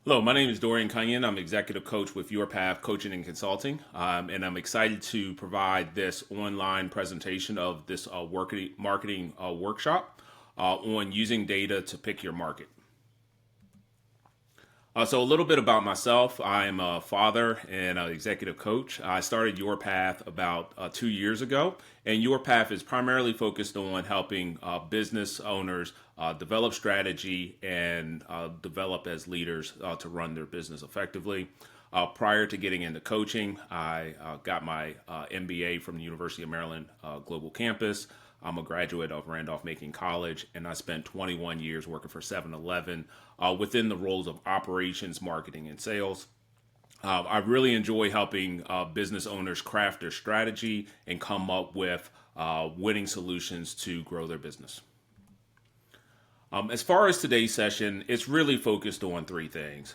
Hello, my name is Dorian Cunion. I'm executive coach with Your Path Coaching and Consulting, and I'm excited to provide this online presentation of this marketing workshop on using data to pick your market. So a little bit about myself. I am a father and an executive coach. I started Your Path about 2 years ago, and Your Path is primarily focused on helping business owners develop strategy and develop as leaders to run their business effectively. Prior to getting into coaching, I got my MBA from the University of Maryland Global Campus. I'm a graduate of Randolph-Macon College, and I spent 21 years working for 7-Eleven within the roles of operations, marketing, and sales. I really enjoy helping business owners craft their strategy and come up with winning solutions to grow their business. As far as today's session, it's really focused on three things.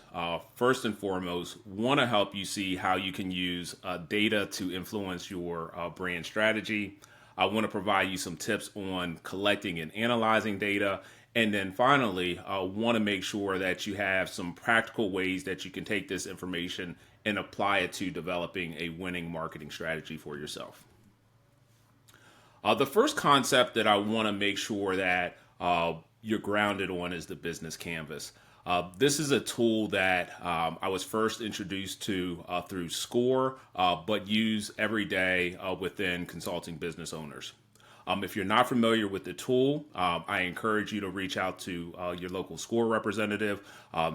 First and foremost, want to help you see how you can use data to influence your brand strategy. I want to provide you some tips on collecting and analyzing data. And then finally, I want to make sure that you have some practical ways that you can take this information and apply it to developing a winning marketing strategy for yourself. The first concept that I want to make sure that you're grounded on is the business canvas. This is a tool that I was first introduced to through SCORE, but use every day within consulting business owners. If you're not familiar with the tool, I encourage you to reach out to your local SCORE representative.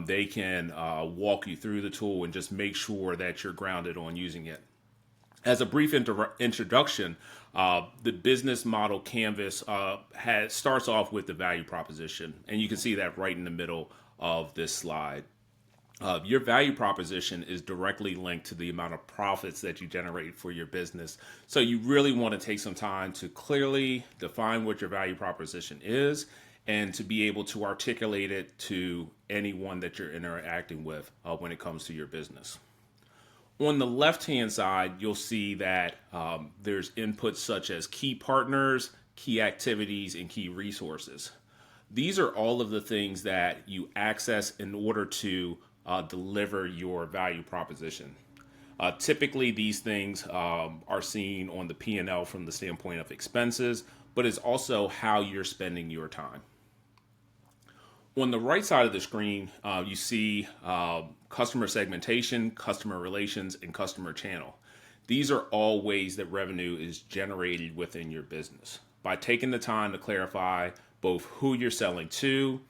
They can walk you through the tool and just make sure that you're grounded on using it. As a brief introduction, the business model canvas starts off with the value proposition, and you can see that right in the middle of this slide. Your value proposition is directly linked to the amount of profits that you generate for your business. So you really want to take some time to clearly define what your value proposition is and to be able to articulate it to anyone that you're interacting with when it comes to your business. On the left-hand side, you'll see that there's inputs such as key partners, key activities, and key resources. These are all of the things that you access in order to deliver your value proposition. Typically, these things are seen on the P&L from the standpoint of expenses, but it's also how you're spending your time. On the right side of the screen, you see customer segmentation, customer relations, and customer channel. These are all ways that revenue is generated within your business. By taking the time to clarify both who you're selling to,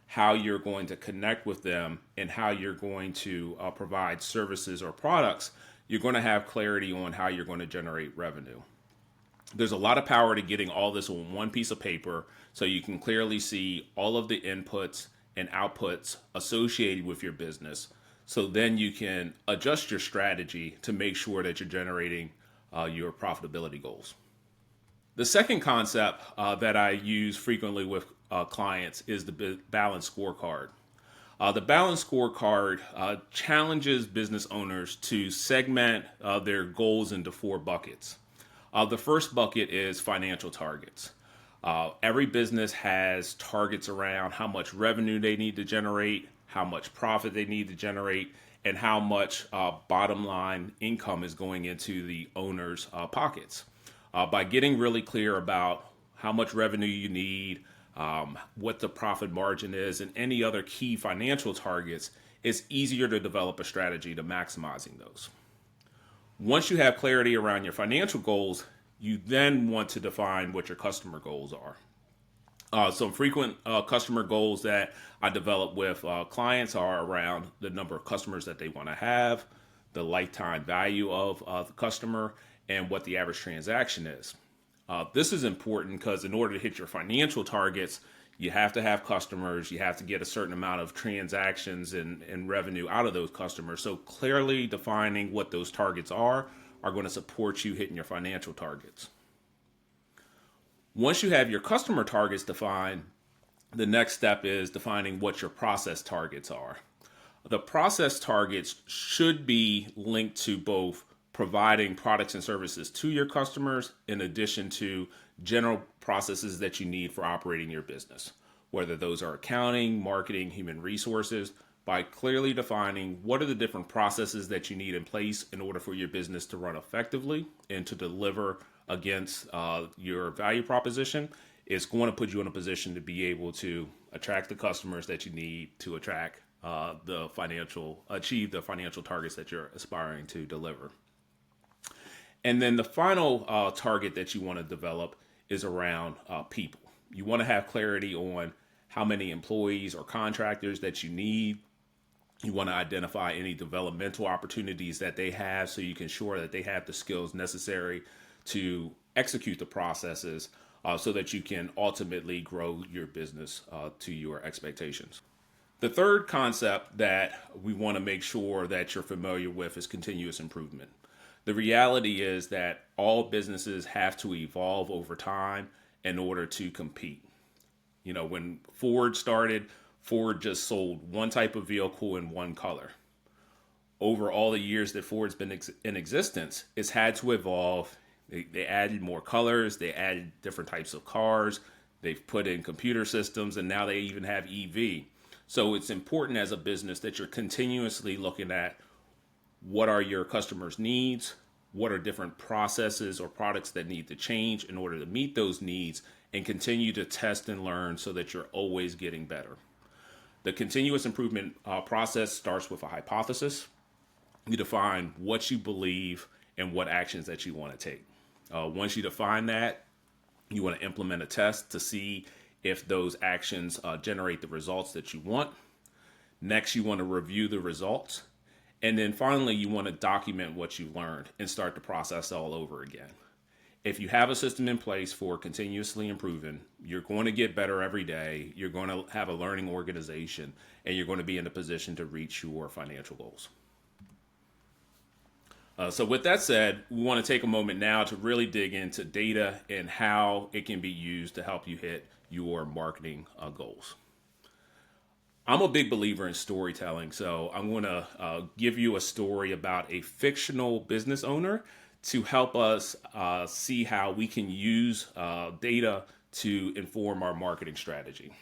how you're going to connect with them, and how you're going to provide services or products, you're going to have clarity on how you're going to generate revenue. There's a lot of power to getting all this on one piece of paper so you can clearly see all of the inputs and outputs associated with your business. So then you can adjust your strategy to make sure that you're generating your profitability goals. The second concept that I use frequently with clients is the balanced scorecard. The balanced scorecard challenges business owners to segment their goals into four buckets. The first bucket is financial targets. Every business has targets around how much revenue they need to generate, how much profit they need to generate, and how much bottom line income is going into the owner's pockets. By getting really clear about how much revenue you need, what the profit margin is, and any other key financial targets, it's easier to develop a strategy to maximizing those. Once you have clarity around your financial goals, you then want to define what your customer goals are. Some frequent customer goals that I develop with clients are around the number of customers that they want to have, the lifetime value of the customer, and what the average transaction is. This is important because in order to hit your financial targets, you have to have customers, you have to get a certain amount of transactions and revenue out of those customers. So clearly defining what those targets are going to support you hitting your financial targets. Once you have your customer targets defined, the next step is defining what your process targets are. The process targets should be linked to both providing products and services to your customers in addition to general processes that you need for operating your business, whether those are accounting, marketing, human resources. by clearly defining what are the different processes that you need in place in order for your business to run effectively and to deliver against your value proposition. It's going to put you in a position to be able to attract the customers that you need to achieve the financial targets that you're aspiring to deliver. And then the final target that you want to develop is around people. You want to have clarity on how many employees or contractors that you need. You want to identify any developmental opportunities that they have so you can ensure that they have the skills necessary to execute the processes so that you can ultimately grow your business to your expectations. The third concept that we want to make sure that you're familiar with is continuous improvement. The reality is that all businesses have to evolve over time in order to compete. You know, when Ford started, Ford just sold one type of vehicle in one color. Over all the years that Ford's been in existence, it's had to evolve. They added more colors, they added different types of cars, they've put in computer systems, and now they even have EV. So it's important as a business that you're continuously looking at what are your customers' needs, what are different processes or products that need to change in order to meet those needs, and continue to test and learn so that you're always getting better. The continuous improvement process starts with a hypothesis. You define what you believe and what actions that you want to take. Once you define that, you want to implement a test to see if those actions generate the results that you want. Next, you want to review the results. And then finally, you want to document what you learned and start the process all over again. If you have a system in place for continuously improving, you're going to get better every day. You're going to have a learning organization, and you're going to be in a position to reach your financial goals. So with that said, we want to take a moment now to really dig into data and how it can be used to help you hit your marketing goals. I'm a big believer in storytelling, so I'm going to give you a story about a fictional business owner to help us see how we can use data to inform our marketing strategy.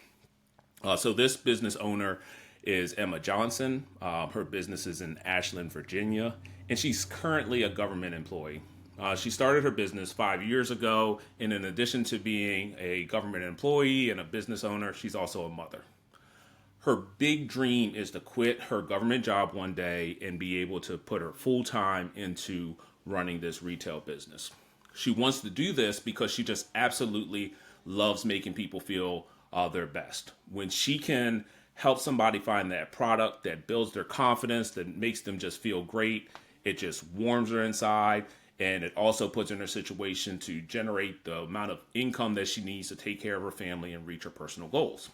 So this business owner is Emma Johnson. Her business is in Ashland, Virginia, and she's currently a government employee. She started her business 5 years ago, and in addition to being a government employee and a business owner, she's also a mother. Her big dream is to quit her government job one day and be able to put her full time into running this retail business. She wants to do this because she just absolutely loves making people feel their best. When she can help somebody find that product that builds their confidence, that makes them just feel great, it just warms her inside. And it also puts her in a situation to generate the amount of income that she needs to take care of her family and reach her personal goals.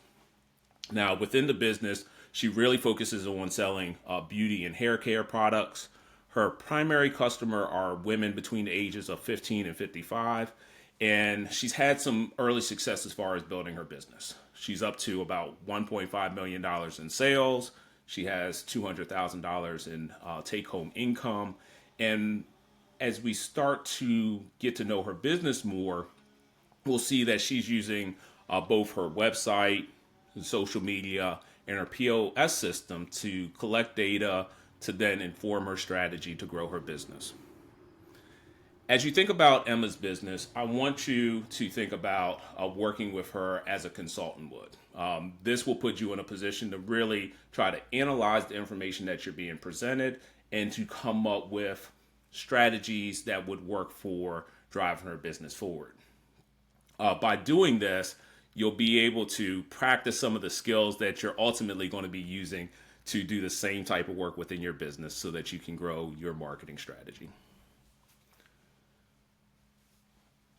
Now, within the business, she really focuses on selling beauty and hair care products. Her primary customer are women between the ages of 15 and 55. And she's had some early success as far as building her business. She's up to about $1.5 million in sales. She has $200,000 in take-home income. And as we start to get to know her business more, we'll see that she's using both her website, social media, and her POS system to collect data to then inform her strategy to grow her business. As you think about Emma's business, I want you to think about working with her as a consultant would. This will put you in a position to really try to analyze the information that you're being presented and to come up with strategies that would work for driving her business forward. By doing this, you'll be able to practice some of the skills that you're ultimately going to be using to do the same type of work within your business so that you can grow your marketing strategy.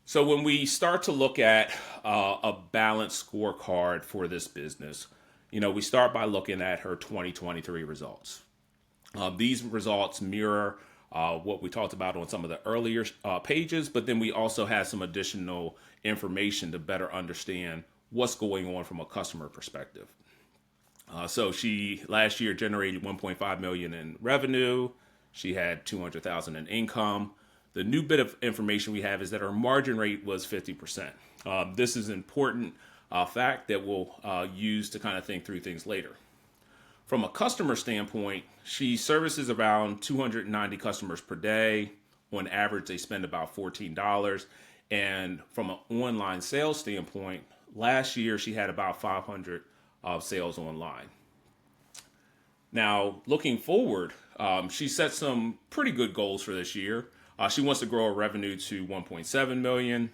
So when we start to look at a balanced scorecard for this business, we start by looking at her 2023 results. These results mirror what we talked about on some of the earlier pages, but then we also have some additional information to better understand what's going on from a customer perspective. So she last year generated $1.5 million in revenue. She had $200,000 in income. The new bit of information we have is that our margin rate was 50%. This is an important fact that we'll use to kind of think through things later. From a customer standpoint, she services around 290 customers per day. On average, they spend about $14. And from an online sales standpoint, last year she had about 500 sales online. Now, looking forward, she set some pretty good goals for this year. She wants to grow her revenue to 1.7 million.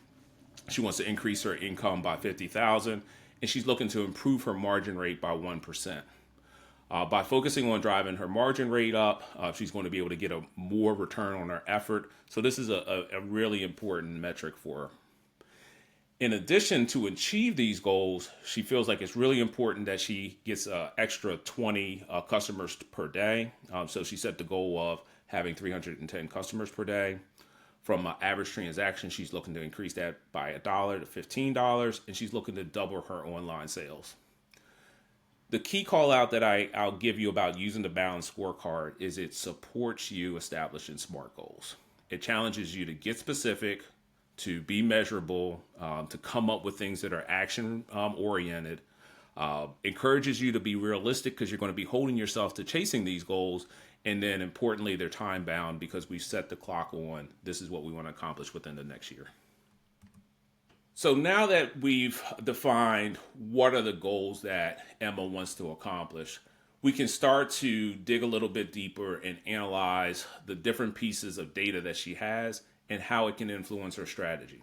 She wants to increase her income by 50,000, and she's looking to improve her margin rate by 1%. By focusing on driving her margin rate up, she's going to be able to get a more return on her effort. So this is a really important metric for her. In addition to achieve these goals, she feels like it's really important that she gets extra 20 customers per day. So she set the goal of having 310 customers per day. From an average transaction, she's looking to increase that by $1 to $15, and she's looking to double her online sales. The key call out that I'll give you about using the balanced scorecard is it supports you establishing SMART goals. It challenges you to get specific, to be measurable, to come up with things that are action oriented, encourages you to be realistic because you're going to be holding yourself to chasing these goals. And then importantly, they're time bound because we've set the clock on this is what we want to accomplish within the next year. So now that we've defined what are the goals that Emma wants to accomplish, we can start to dig a little bit deeper and analyze the different pieces of data that she has and how it can influence her strategy.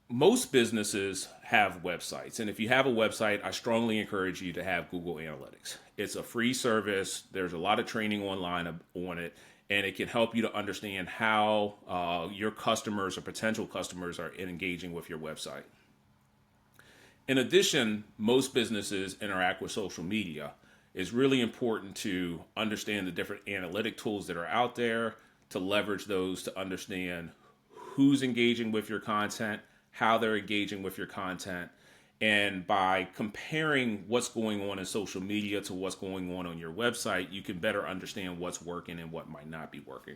Most businesses have websites, and if you have a website, I strongly encourage you to have Google Analytics. It's a free service. There's a lot of training online on it, and it can help you to understand how your customers or potential customers are engaging with your website. In addition, most businesses interact with social media. It's really important to understand the different analytic tools that are out there, to leverage those to understand who's engaging with your content, how they're engaging with your content. And by comparing what's going on in social media to what's going on your website, you can better understand what's working and what might not be working.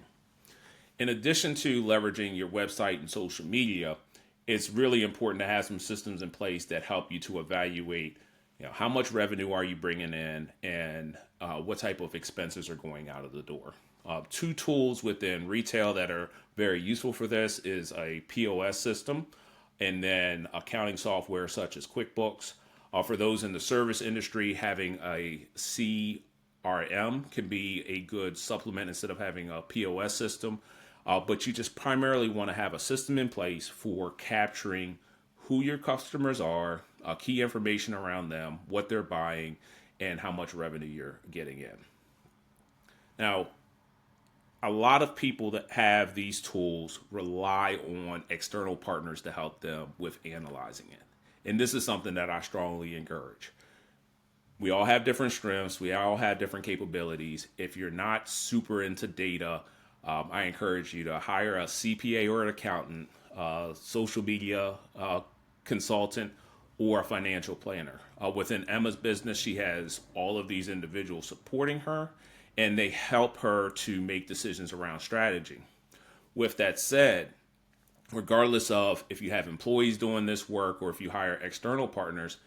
In addition to leveraging your website and social media, it's really important to have some systems in place that help you to evaluate, how much revenue are you bringing in and what type of expenses are going out of the door. Two tools within retail that are very useful for this is a POS system and then accounting software such as QuickBooks. For those in the service industry, having a CRM can be a good supplement instead of having a POS system. But you just primarily want to have a system in place for capturing who your customers are, key information around them, what they're buying, and how much revenue you're getting in. Now, a lot of people that have these tools rely on external partners to help them with analyzing it. And this is something that I strongly encourage. We all have different strengths. We all have different capabilities. If you're not super into data, I encourage you to hire a CPA or an accountant, social media consultant, or a financial planner. Within Emma's business, she has all of these individuals supporting her, and they help her to make decisions around strategy. With that said, regardless of if you have employees doing this work or if you hire external partners,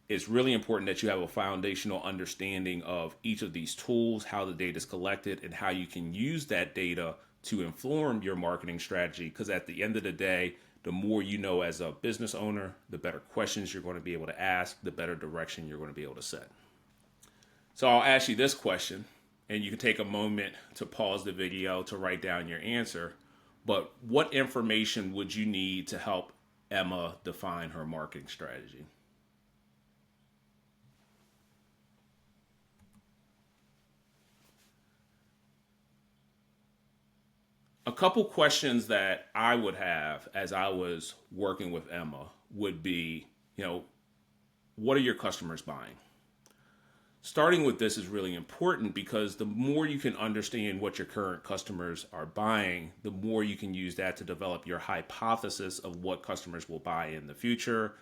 it's really important that you have a foundational understanding of each of these tools, how the data is collected, and how you can use that data to inform your marketing strategy. Because at the end of the day, the more you know as a business owner, the better questions you're going to be able to ask, the better direction you're going to be able to set. So I'll ask you this question, and you can take a moment to pause the video to write down your answer. But what information would you need to help Emma define her marketing strategy? A couple questions that I would have as I was working with Emma would be, what are your customers buying? Starting with this is really important because the more you can understand what your current customers are buying, the more you can use that to develop your hypothesis of what customers will buy in the future.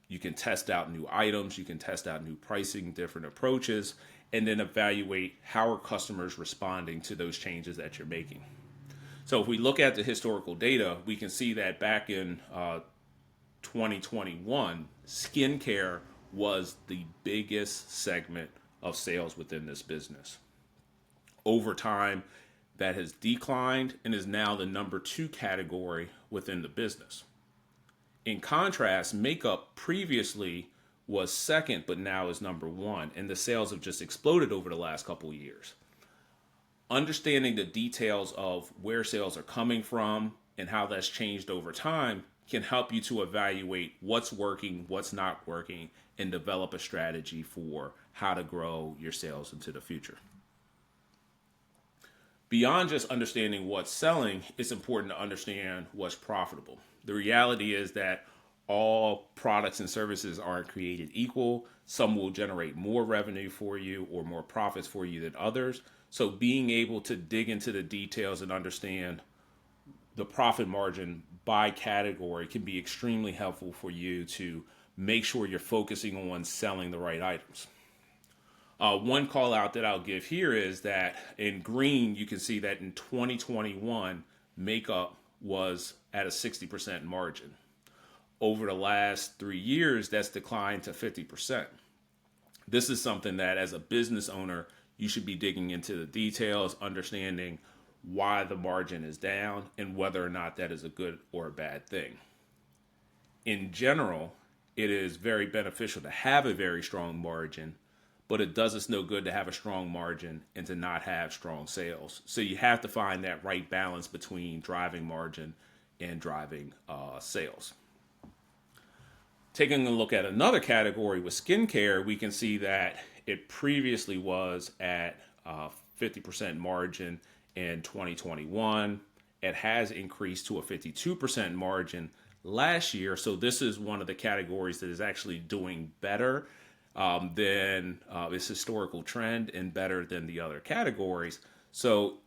You can test out new items, you can test out new pricing, different approaches, and then evaluate how are customers responding to those changes that you're making. So if we look at the historical data, we can see that back in 2021, skincare was the biggest segment of sales within this business. Over time, that has declined and is now the number two category within the business. In contrast, makeup previously was second, but now is number one, and the sales have just exploded over the last couple of years. Understanding the details of where sales are coming from and how that's changed over time can help you to evaluate what's working, what's not working, and develop a strategy for how to grow your sales into the future. Beyond just understanding what's selling, it's important to understand what's profitable. The reality is that all products and services aren't created equal. Some will generate more revenue for you or more profits for you than others. So being able to dig into the details and understand the profit margin by category can be extremely helpful for you to make sure you're focusing on selling the right items. One call out that I'll give here is that in green, you can see that in 2021, makeup was at a 60% margin. Over the last 3 years, that's declined to 50%. This is something that as a business owner, you should be digging into the details, understanding why the margin is down and whether or not that is a good or a bad thing. In general, it is very beneficial to have a very strong margin, but it does us no good to have a strong margin and to not have strong sales. So you have to find that right balance between driving margin and driving sales. Taking a look at another category with skincare, we can see that it previously was at 50% margin in 2021. It has increased to a 52% margin last year. So this is one of the categories that is actually doing better than its historical trend and better than the other categories. So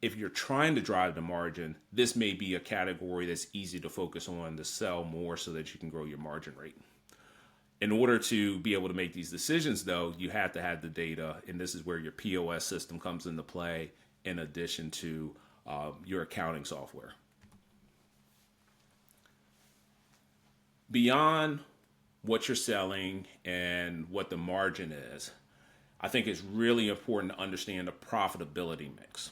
if you're trying to drive the margin, this may be a category that's easy to focus on to sell more so that you can grow your margin rate. In order to be able to make these decisions, though, you have to have the data, and this is where your POS system comes into play in addition to your accounting software. Beyond what you're selling and what the margin is, I think it's really important to understand the profitability mix.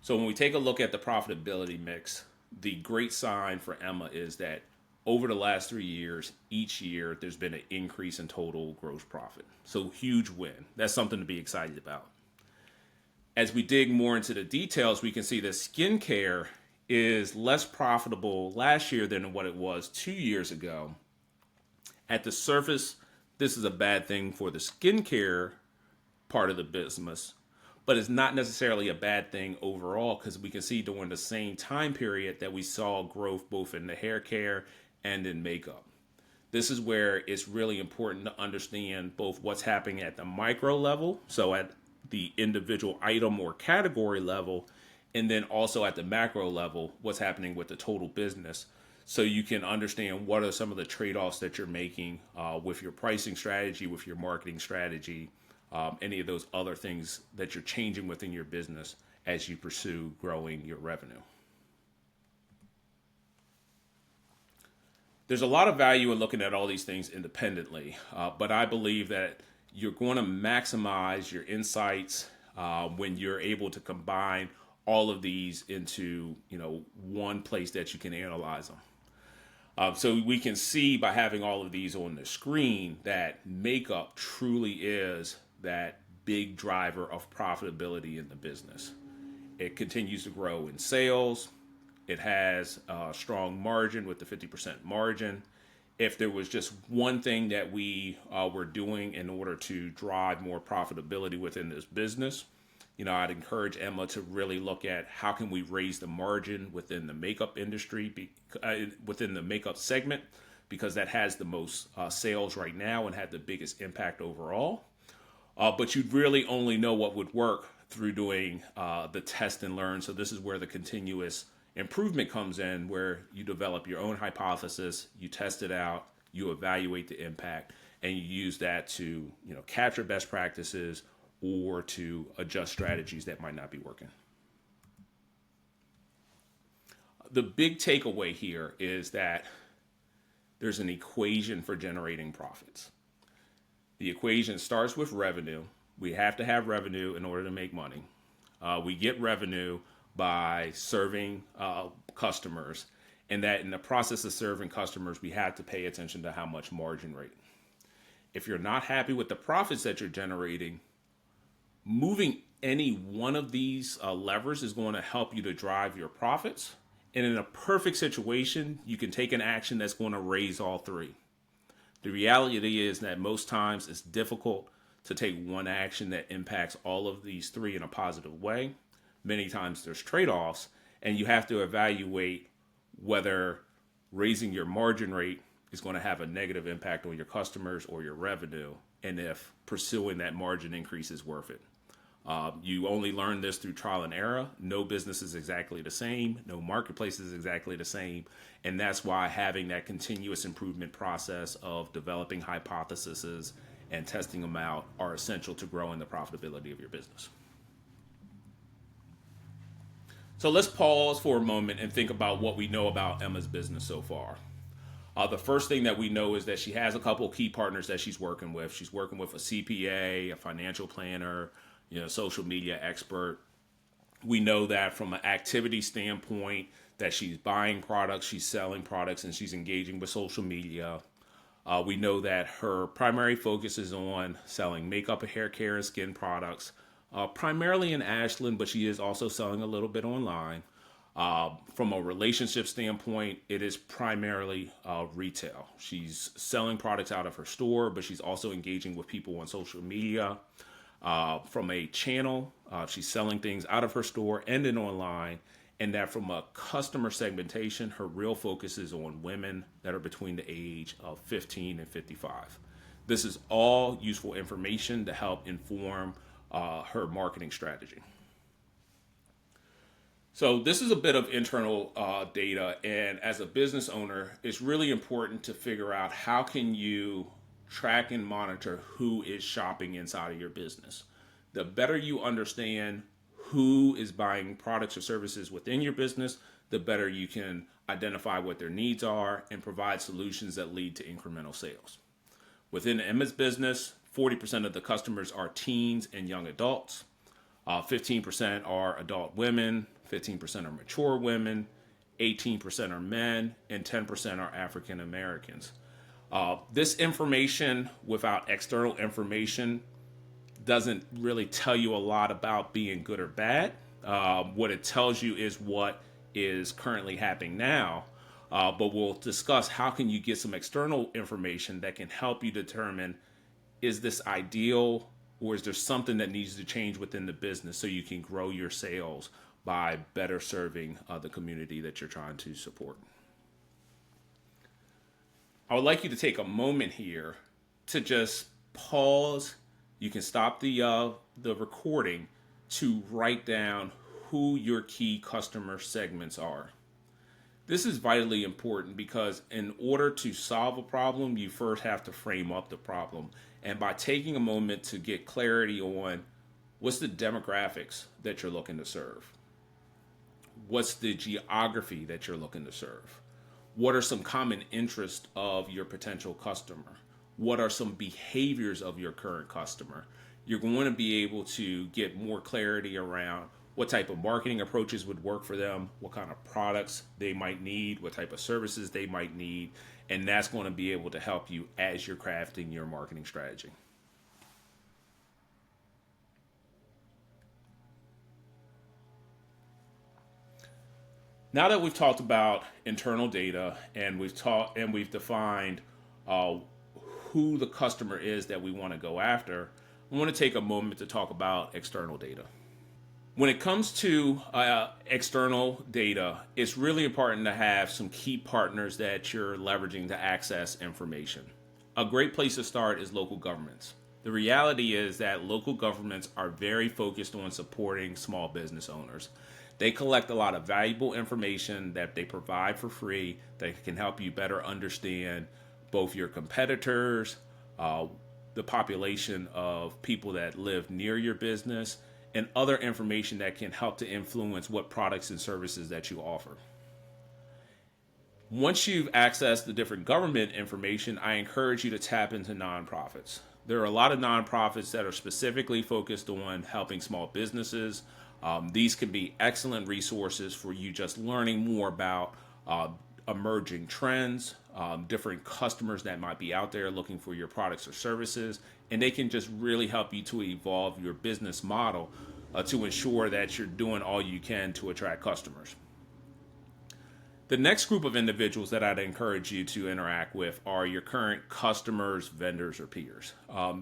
So when we take a look at the profitability mix, the great sign for Emma is that over the last 3 years, each year, there's been an increase in total gross profit. So huge win. That's something to be excited about. As we dig more into the details, we can see that skincare is less profitable last year than what it was 2 years ago. At the surface, this is a bad thing for the skincare part of the business, but it's not necessarily a bad thing overall because we can see during the same time period that we saw growth both in the hair care and in makeup. This is where it's really important to understand both what's happening at the micro level, so at the individual item or category level, and then also at the macro level, what's happening with the total business. So you can understand what are some of the trade-offs that you're making with your pricing strategy, with your marketing strategy, any of those other things that you're changing within your business as you pursue growing your revenue. There's a lot of value in looking at all these things independently, but I believe that you're going to maximize your insights when you're able to combine all of these into one place that you can analyze them. So we can see by having all of these on the screen that makeup truly is that big driver of profitability in the business. It continues to grow in sales. It has a strong margin with the 50% margin. If there was just one thing that we were doing in order to drive more profitability within this business, I'd encourage Emma to really look at how can we raise the margin within the makeup industry, within the makeup segment, because that has the most sales right now and had the biggest impact overall. But you'd really only know what would work through doing the test and learn. So this is where the continuous improvement comes in, where you develop your own hypothesis, you test it out, you evaluate the impact, and you use that to capture best practices or to adjust strategies that might not be working. The big takeaway here is that there's an equation for generating profits. The equation starts with revenue. We have to have revenue in order to make money. We get revenue by serving customers, and that in the process of serving customers, we have to pay attention to how much margin rate. If you're not happy with the profits that you're generating, moving any one of these levers is going to help you to drive your profits. And in a perfect situation, you can take an action that's going to raise all three. The reality is that most times it's difficult to take one action that impacts all of these three in a positive way. Many times there's trade-offs, and you have to evaluate whether raising your margin rate is going to have a negative impact on your customers or your revenue, and if pursuing that margin increase is worth it. You only learn this through trial and error. No business is exactly the same. No marketplace is exactly the same. And that's why having that continuous improvement process of developing hypotheses and testing them out are essential to growing the profitability of your business. So let's pause for a moment and think about what we know about Emma's business so far. The first thing that we know is that she has a couple key partners that she's working with. She's working with a CPA, a financial planner, social media expert. We know that from an activity standpoint that she's buying products, she's selling products, and she's engaging with social media. We know that her primary focus is on selling makeup, hair care, and skin products, primarily in Ashland, but she is also selling a little bit online. From a relationship standpoint, it is primarily retail. She's selling products out of her store, but she's also engaging with people on social media. From a channel, she's selling things out of her store and then online. And that from a customer segmentation, her real focus is on women that are between the age of 15 and 55. This is all useful information to help inform her marketing strategy. So this is a bit of internal data, and as a business owner, it's really important to figure out how can you track and monitor who is shopping inside of your business. The better you understand who is buying products or services within your business, the better you can identify what their needs are and provide solutions that lead to incremental sales. Within Emma's business, 40% of the customers are teens and young adults. 15% are adult women, 15% are mature women, 18% are men, and 10% are African Americans. This information without external information doesn't really tell you a lot about being good or bad. What it tells you is what is currently happening now, but we'll discuss how can you get some external information that can help you determine, is this ideal, or is there something that needs to change within the business so you can grow your sales by better serving the community that you're trying to support. I would like you to take a moment here to just pause. You can stop the recording to write down who your key customer segments are. This is vitally important because in order to solve a problem, you first have to frame up the problem. And by taking a moment to get clarity on what's the demographics that you're looking to serve, what's the geography that you're looking to serve, what are some common interests of your potential customer, what are some behaviors of your current customer, you're going to be able to get more clarity around what type of marketing approaches would work for them, what kind of products they might need, what type of services they might need, and that's going to be able to help you as you're crafting your marketing strategy. Now that we've talked about internal data and we've defined who the customer is that we want to go after, I want to take a moment to talk about external data. When it comes to external data, it's really important to have some key partners that you're leveraging to access information. A great place to start is local governments. The reality is that local governments are very focused on supporting small business owners. They collect a lot of valuable information that they provide for free that can help you better understand both your competitors, the population of people that live near your business, and other information that can help to influence what products and services that you offer. Once you've accessed the different government information, I encourage you to tap into nonprofits. There are a lot of nonprofits that are specifically focused on helping small businesses. These can be excellent resources for you just learning more about uh, emerging trends, different customers that might be out there looking for your products or services, and they can just really help you to evolve your business model to ensure that you're doing all you can to attract customers. The next group of individuals that I'd encourage you to interact with are your current customers, vendors, or peers.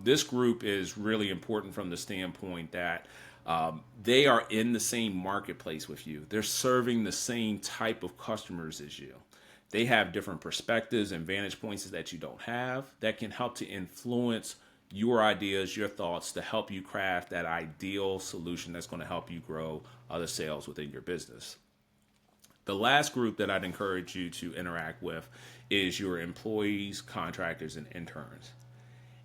This group is really important from the standpoint that they are in the same marketplace with you. They're serving the same type of customers as you. They have different perspectives and vantage points that you don't have that can help to influence your ideas, your thoughts to help you craft that ideal solution that's going to help you grow other sales within your business. The last group that I'd encourage you to interact with is your employees, contractors, and interns.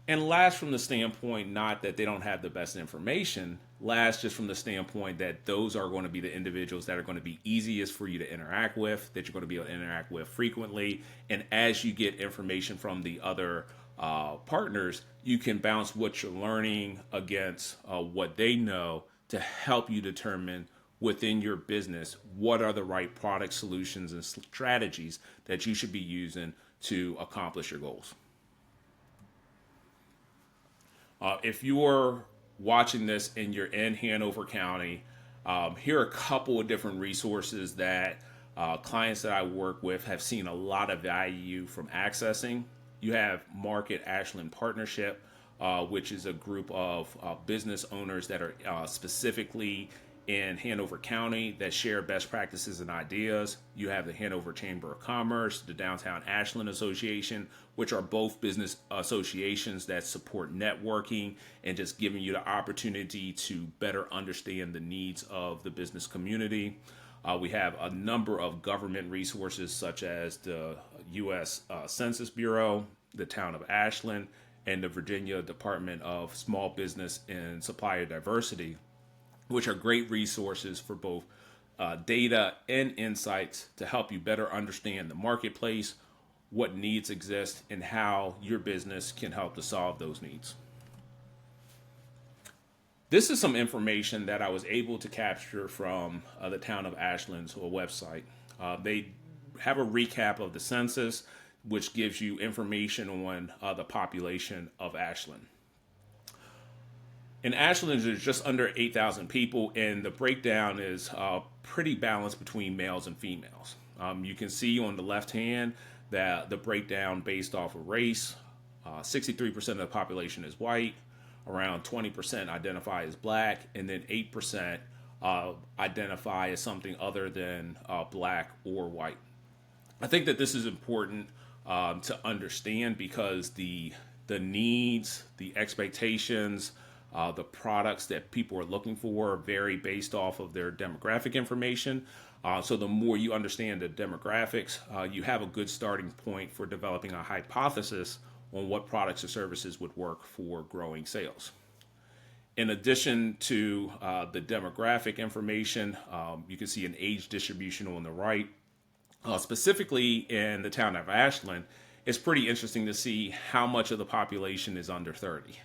And last, from the standpoint, not that they don't have the best information, last, just from the standpoint that those are going to be the individuals that are going to be easiest for you to interact with, that you're going to be able to interact with frequently. And as you get information from the other partners, you can bounce what you're learning against what they know to help you determine within your business what are the right product solutions and strategies that you should be using to accomplish your goals. If you're watching this and you're in Hanover County, here are a couple of different resources that clients that I work with have seen a lot of value from accessing. You have Market Ashland Partnership, which is a group of business owners that are specifically in Hanover County that share best practices and ideas. You have the Hanover Chamber of Commerce, the Downtown Ashland Association, which are both business associations that support networking and just giving you the opportunity to better understand the needs of the business community. We have a number of government resources such as the U.S. Census Bureau, the Town of Ashland, and the Virginia Department of Small Business and Supplier Diversity, which are great resources for both data and insights to help you better understand the marketplace, what needs exist, and how your business can help to solve those needs. This is some information that I was able to capture from the Town of Ashland's website. They have a recap of the census, which gives you information on the population of Ashland. In Ashland, there's just under 8,000 people, and the breakdown is pretty balanced between males and females. You can see on the left hand that the breakdown based off of race, 63% of the population is white, around 20% identify as black, and then 8% identify as something other than black or white. I think that this is important to understand because the needs, the expectations, the products that people are looking for vary based off of their demographic information. So the more you understand the demographics, you have a good starting point for developing a hypothesis on what products or services would work for growing sales. In addition to the demographic information, you can see an age distribution on the right. Specifically in the town of Ashland, it's pretty interesting to see how much of the population is under 30.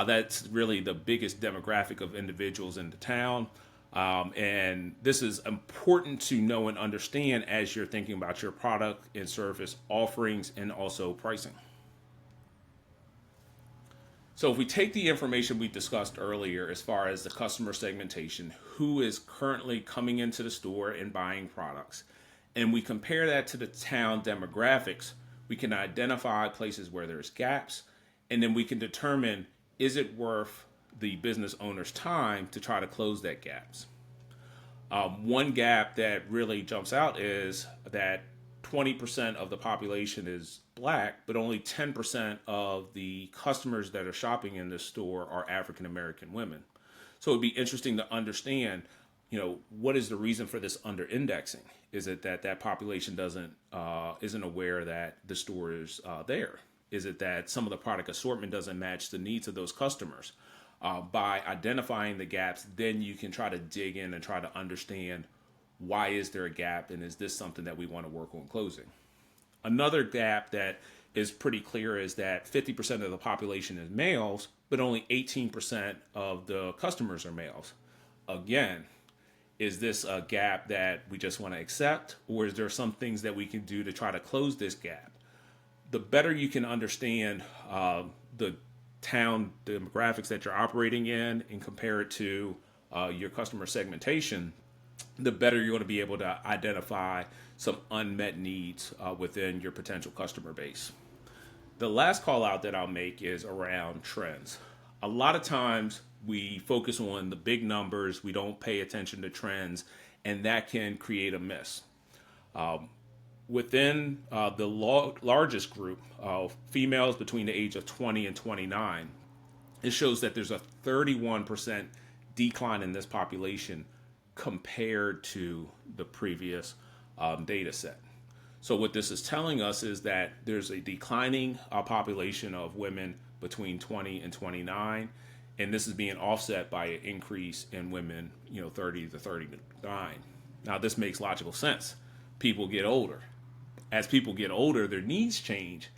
That's really the biggest demographic of individuals in the town. And this is important to know and understand as you're thinking about your product and service offerings and also pricing. So if we take the information we discussed earlier as far as the customer segmentation, who is currently coming into the store and buying products, and we compare that to the town demographics, we can identify places where there's gaps, and then we can determine, is it worth the business owner's time to try to close that gaps? One gap that really jumps out is that 20% of the population is black, but only 10% of the customers that are shopping in this store are African American women. So it'd be interesting to understand, what is the reason for this under indexing? Is it that that population isn't aware that the store is there? Is it that some of the product assortment doesn't match the needs of those customers? By identifying the gaps, then you can try to dig in and try to understand, why is there a gap, and is this something that we want to work on closing? Another gap that is pretty clear is that 50% of the population is males, but only 18% of the customers are males. Again, is this a gap that we just want to accept, or is there some things that we can do to try to close this gap? The better you can understand the town demographics that you're operating in and compare it to your customer segmentation, the better you're going to be able to identify some unmet needs within your potential customer base. The last call out that I'll make is around trends. A lot of times we focus on the big numbers, we don't pay attention to trends, and that can create a miss. Within the largest group of females between the age of 20 and 29, it shows that there's a 31% decline in this population compared to the previous data set. So what this is telling us is that there's a declining population of women between 20 and 29, and this is being offset by an increase in women, 30 to 39. Now, this makes logical sense. People get older. As people get older, their needs change.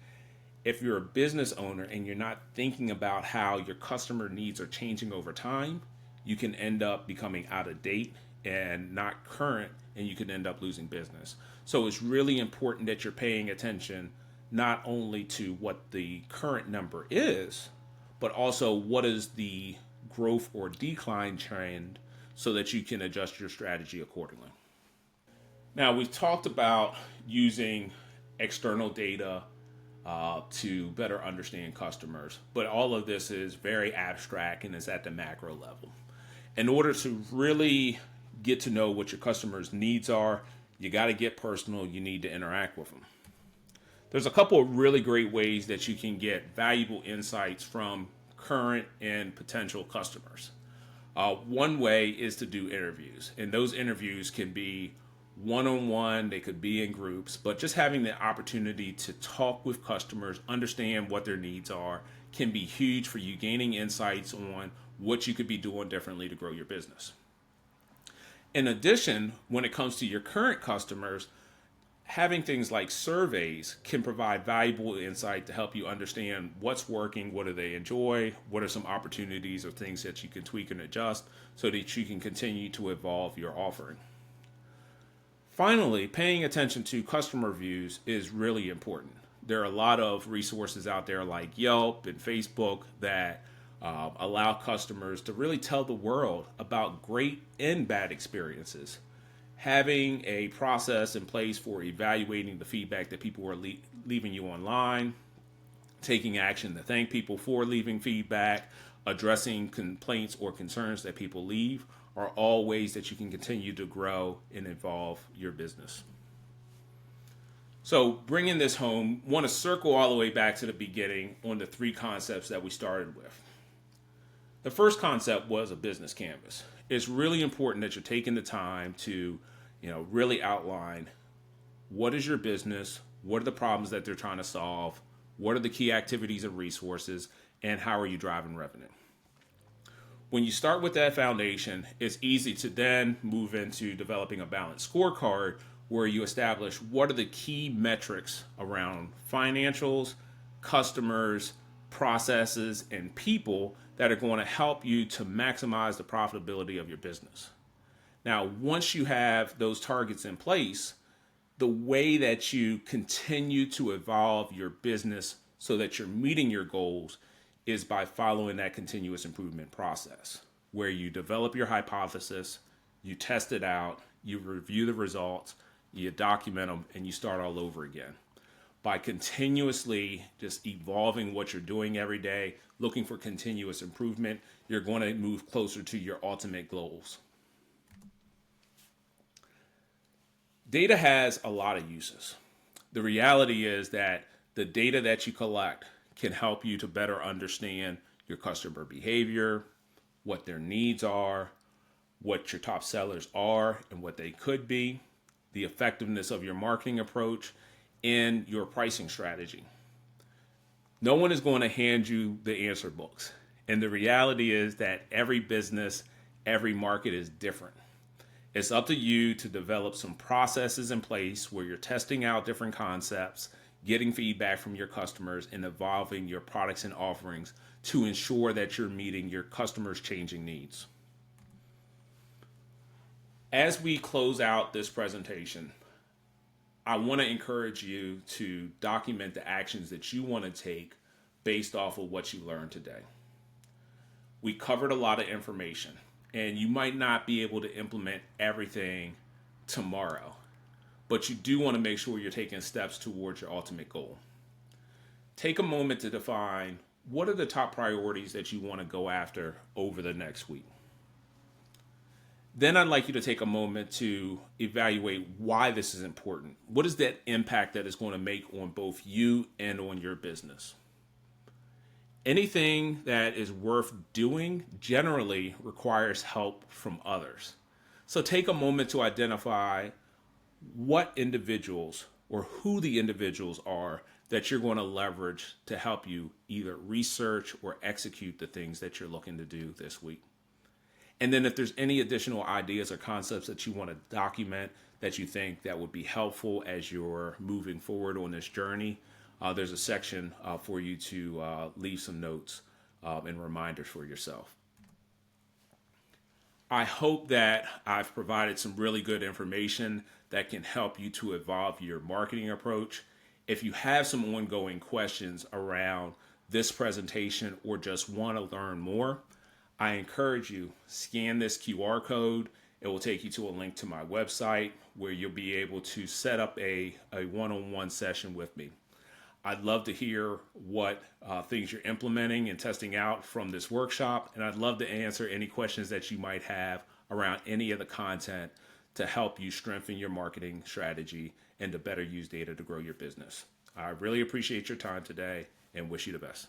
If you're a business owner and you're not thinking about how your customer needs are changing over time, you can end up becoming out of date and not current, and you can end up losing business. So it's really important that you're paying attention not only to what the current number is, but also what is the growth or decline trend so that you can adjust your strategy accordingly. Now, we've talked about using external data to better understand customers, but all of this is very abstract and is at the macro level. In order to really get to know what your customers' needs are, you got to get personal. You need to interact with them. There's a couple of really great ways that you can get valuable insights from current and potential customers. One way is to do interviews, and those interviews can be one-on-one, they could be in groups, but just having the opportunity to talk with customers, understand what their needs are, can be huge for you gaining insights on what you could be doing differently to grow your business. In addition, when it comes to your current customers, having things like surveys can provide valuable insight to help you understand what's working, what do they enjoy, what are some opportunities or things that you can tweak and adjust so that you can continue to evolve your offering. Finally, paying attention to customer reviews is really important. There are a lot of resources out there like Yelp and Facebook that allow customers to really tell the world about great and bad experiences. Having a process in place for evaluating the feedback that people are leaving you online, taking action to thank people for leaving feedback, addressing complaints or concerns that people leave are all ways that you can continue to grow and evolve your business. So bringing this home, want to circle all the way back to the beginning on the three concepts that we started with. The first concept was a business canvas. It's really important that you're taking the time to, really outline what is your business, what are the problems that they're trying to solve, what are the key activities and resources, and how are you driving revenue. When you start with that foundation, it's easy to then move into developing a balanced scorecard where you establish what are the key metrics around financials, customers, processes, and people that are going to help you to maximize the profitability of your business. Now, once you have those targets in place, the way that you continue to evolve your business so that you're meeting your goals is by following that continuous improvement process, where you develop your hypothesis, you test it out, you review the results, you document them, and you start all over again. By continuously just evolving what you're doing every day, looking for continuous improvement, you're going to move closer to your ultimate goals. Data has a lot of uses. The reality is that the data that you collect can help you to better understand your customer behavior, what their needs are, what your top sellers are and what they could be, the effectiveness of your marketing approach, and your pricing strategy. No one is going to hand you the answer books. And the reality is that every business, every market is different. It's up to you to develop some processes in place where you're testing out different concepts, getting feedback from your customers, and evolving your products and offerings to ensure that you're meeting your customers' changing needs. As we close out this presentation, I want to encourage you to document the actions that you want to take based off of what you learned today. We covered a lot of information, and you might not be able to implement everything tomorrow, but you do want to make sure you're taking steps towards your ultimate goal. Take a moment to define what are the top priorities that you want to go after over the next week. Then I'd like you to take a moment to evaluate why this is important. What is that impact that it's going to make on both you and on your business? Anything that is worth doing generally requires help from others. So take a moment to identify what individuals or who the individuals are that you're going to leverage to help you either research or execute the things that you're looking to do this week. And then if there's any additional ideas or concepts that you want to document that you think that would be helpful as you're moving forward on this journey, there's a section for you to leave some notes and reminders for yourself. I hope that I've provided some really good information that can help you to evolve your marketing approach. If you have some ongoing questions around this presentation or just want to learn more, I encourage you, scan this QR code. It will take you to a link to my website where you'll be able to set up a one-on-one session with me. I'd love to hear what things you're implementing and testing out from this workshop, and I'd love to answer any questions that you might have around any of the content to help you strengthen your marketing strategy and to better use data to grow your business. I really appreciate your time today and wish you the best.